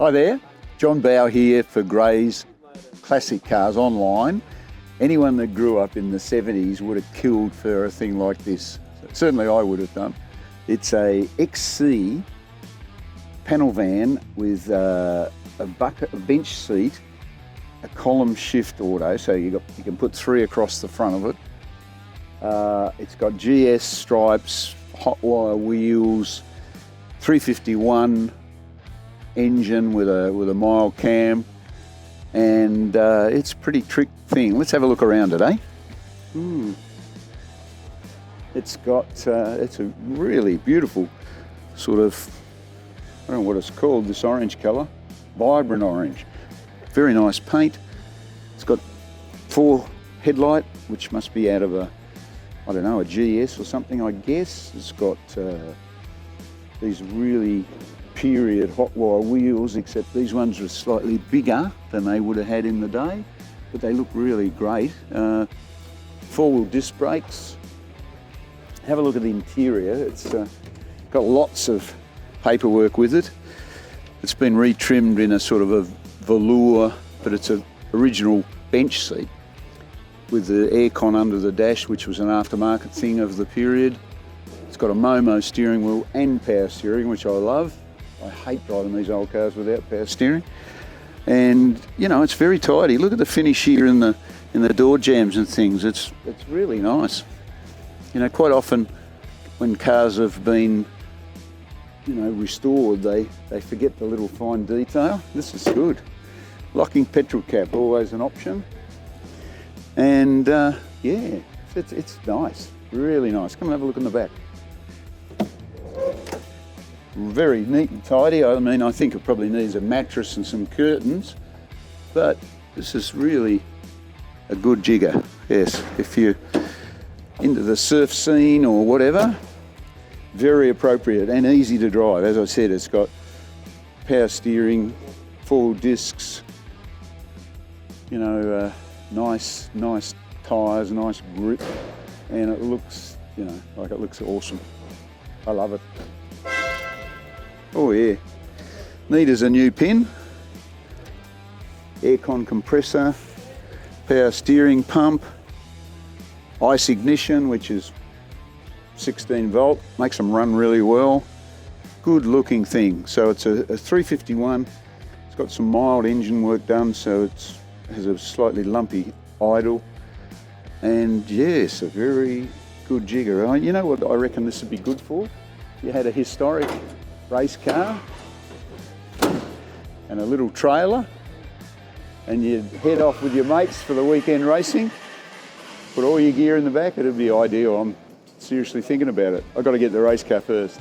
Hi there, John Bowe here for Gray's Classic Cars Online. Anyone that grew up in the 70s would have killed for a thing like this. Certainly I would have done. It's a XC panel van with a bench seat, a column shift auto, so you can put 3 across the front of it. It's got GS stripes, hot wire wheels, 351 engine with a mild cam, and it's a pretty trick thing. Let's have a look around it, eh? It's a really beautiful sort of, I don't know what it's called, this orange colour, vibrant orange. Very nice paint. It's got 4 headlight, which must be out of a GS or something, I guess. It's got these really period hot wire wheels, except these ones are slightly bigger than they would have had in the day, but they look really great. 4-wheel disc brakes. Have a look at the interior. It's got lots of paperwork with it. It's been retrimmed in a sort of a velour, but it's an original bench seat with the aircon under the dash, which was an aftermarket thing of the period. It's got a Momo steering wheel and power steering, which I love. I hate driving these old cars without power steering. And you know, it's very tidy. Look at the finish here in the door jambs and things. It's really nice. You know, quite often when cars have been, you know, restored, they forget the little fine detail. This is good. Locking petrol cap, always an option. And yeah, it's nice, really nice. Come and have a look in the back. Very neat and tidy. I mean, I think it probably needs a mattress and some curtains, but this is really a good jigger. Yes, if you're into the surf scene or whatever, very appropriate and easy to drive. As I said, it's got power steering, 4 discs, you know, nice tyres, nice grip, and it looks, you know, like it looks awesome. I love it. Oh yeah, neat as a new pin. Aircon compressor, power steering pump, ICE ignition, which is 16 volt, makes them run really well. Good looking thing. So it's a 351, it's got some mild engine work done, so it has a slightly lumpy idle. And yes, a very good jigger. You know what I reckon this would be good for? You had a historic race car and a little trailer, and you'd head off with your mates for the weekend racing, put all your gear in the back. It'd be ideal. I'm seriously thinking about it. I've got to get the race car first.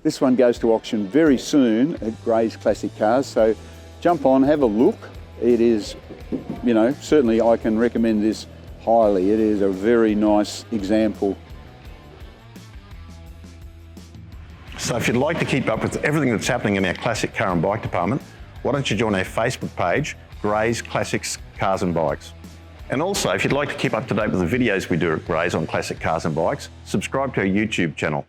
This one goes to auction very soon at Gray's Classic Cars, so jump on, have a look. It is, you know, certainly I can recommend this highly. It is a very nice example. So if you'd like to keep up with everything that's happening in our classic car and bike department, why don't you join our Facebook page, Gray's Classics Cars and Bikes. And also, if you'd like to keep up to date with the videos we do at Gray's on classic cars and bikes, subscribe to our YouTube channel.